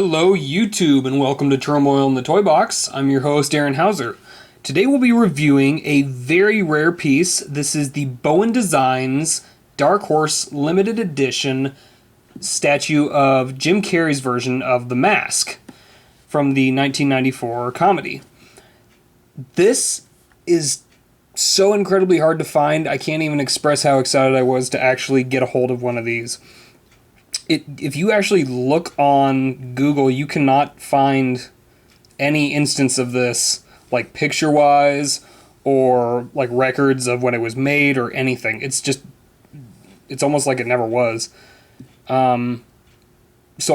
Hello, YouTube, and welcome to Turmoil in the Toybox. I'm your host, Aaron Hauser. Today we'll be reviewing a very rare piece. This is the Bowen Designs Dark Horse Limited Edition statue of Jim Carrey's version of The Mask from the 1994 comedy. This is so incredibly hard to find. I can't even express how excited I was to actually get a hold of one of these. If you actually look on Google, you cannot find any instance of this, like picture-wise, or like records of when it was made or anything. It's almost like it never was. So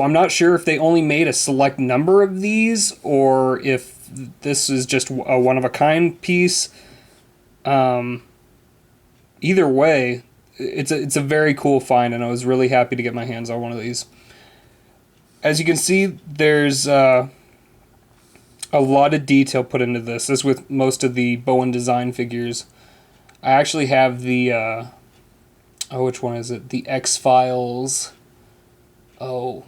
I'm not sure if they only made a select number of these, or if this is just a one-of-a-kind piece. Either way, it's a very cool find, and I was really happy to get my hands on one of these. As you can see, there's a lot of detail put into this. This with most of the Bowen design figures. I actually have the which one is it? The X-Files. The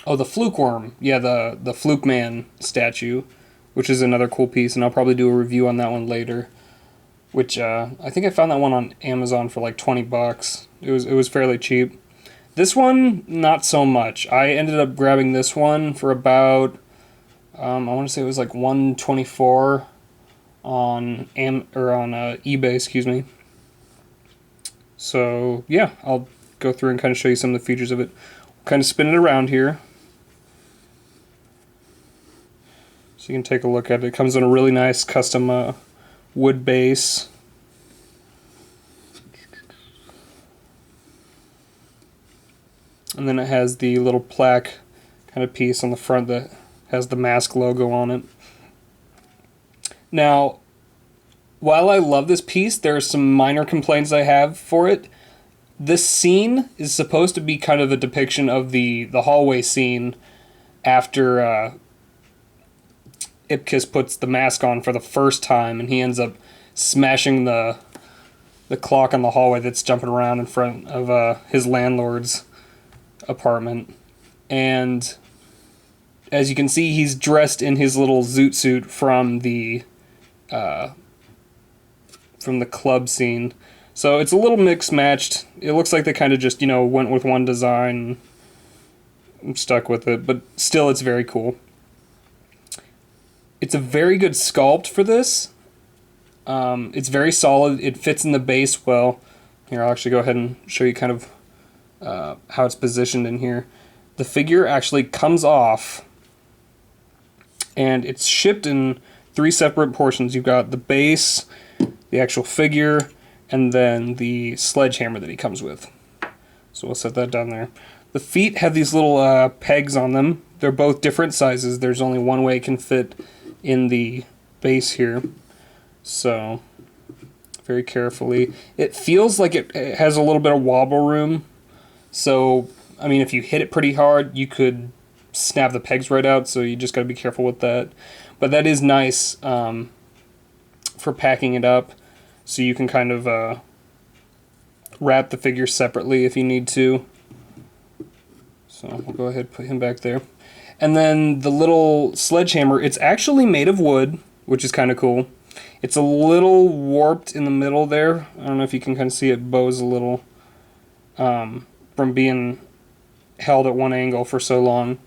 Fluke Worm. Yeah, the Fluke Man statue, which is another cool piece, and I'll probably do a review on that one later. Which I think I found that one on Amazon for like $20. It was fairly cheap. This one, not so much. I ended up grabbing this one for about I want to say it was like $124 on eBay, excuse me. So yeah, I'll go through and kind of show you some of the features of it. Kind of spin it around here, so you can take a look at it. It comes in a really nice custom wood base. And then it has the little plaque kind of piece on the front that has the Mask logo on it. Now, while I love this piece, there are some minor complaints I have for it. This scene is supposed to be kind of a depiction of the hallway scene after Ipkiss puts the mask on for the first time, and he ends up smashing the clock on the hallway that's jumping around in front of his landlord's apartment. And as you can see, he's dressed in his little zoot suit from the club scene. So it's a little mixed matched. It looks like they kind of just, went with one design and stuck with it, but still it's very cool. It's a very good sculpt for this. It's very solid. It fits in the base well. Here, I'll actually go ahead and show you kind of how it's positioned in here. The figure actually comes off, and it's shipped in 3 separate portions. You've got the base, the actual figure, and then the sledgehammer that he comes with. So we'll set that down there. The feet have these little pegs on them. They're both different sizes. There's only one way it can fit in the base here. So, very carefully. It feels like it has a little bit of wobble room. So, I mean, if you hit it pretty hard, you could snap the pegs right out, so you just got to be careful with that. But that is nice for packing it up, so you can kind of wrap the figure separately if you need to. So, we'll go ahead and put him back there. And then the little sledgehammer, it's actually made of wood, which is kind of cool. It's a little warped in the middle there. I don't know if you can kind of see it bows a little from being held at one angle for so long.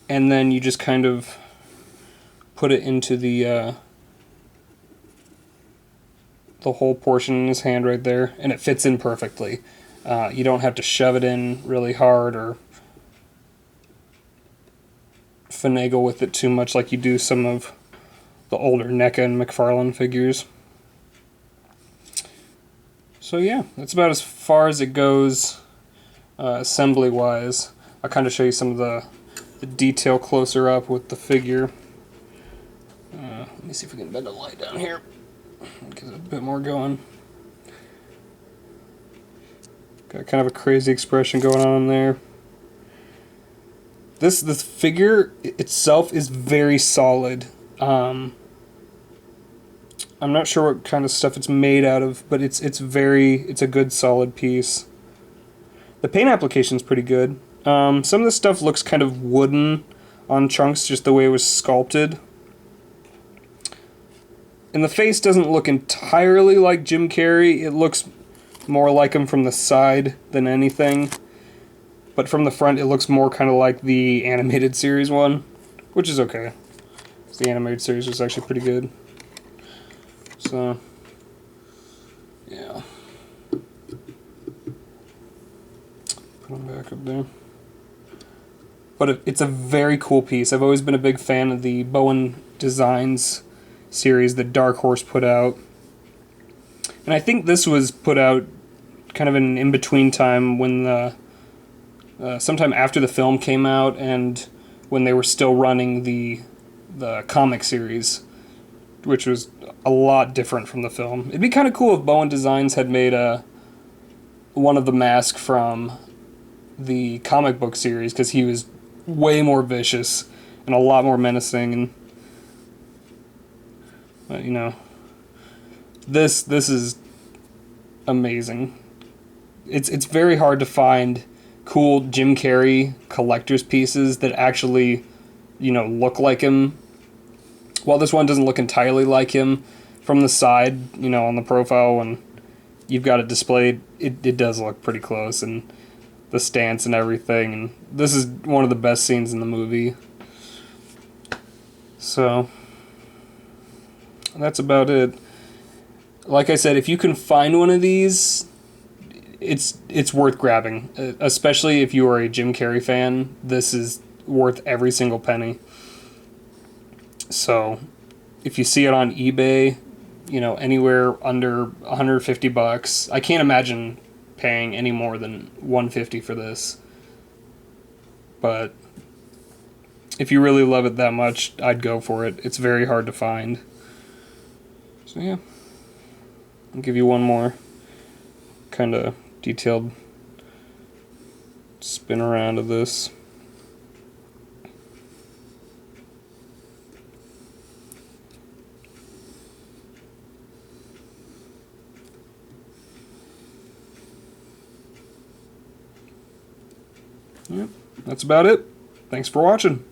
And then you just kind of put it into the whole portion in his hand right there, and it fits in perfectly. You don't have to shove it in really hard or finagle with it too much like you do some of the older NECA and McFarlane figures. So yeah, that's about as far as it goes assembly wise. I'll kind of show you some of the detail closer up with the figure. Let me see if we can bend the light down here, get a bit more going. Got kind of a crazy expression going on there. This figure itself is very solid. I'm not sure what kind of stuff it's made out of, but it's a good solid piece. The paint application is pretty good. Some of the stuff looks kind of wooden on chunks, just the way it was sculpted. And the face doesn't look entirely like Jim Carrey. It looks more like him from the side than anything. But from the front, it looks more kind of like the animated series one, which is okay. The animated series was actually pretty good. So, yeah. Put them back up there. But it's a very cool piece. I've always been a big fan of the Bowen Designs series that Dark Horse put out. And I think this was put out kind of in an in-between time when sometime after the film came out and when they were still running the comic series, which was a lot different from the film. It'd be kind of cool if Bowen Designs had made one of the masks from the comic book series, because he was way more vicious and a lot more menacing. And but, you know, this is amazing. It's very hard to find cool Jim Carrey collector's pieces that actually, you know, look like him. While this one doesn't look entirely like him from the side, you know, on the profile when you've got it displayed, it does look pretty close, and the stance and everything. And this is one of the best scenes in the movie. So that's about it. Like I said, if you can find one of these, it's worth grabbing, especially if you are a Jim Carrey fan. This is worth every single penny. So if you see it on eBay, you know, anywhere under $150, I can't imagine paying any more than $150 for this. But if you really love it that much, I'd go for it. It's very hard to find. So yeah, I'll give you one more kind of detailed spin around of this. Yep, that's about it. Thanks for watching.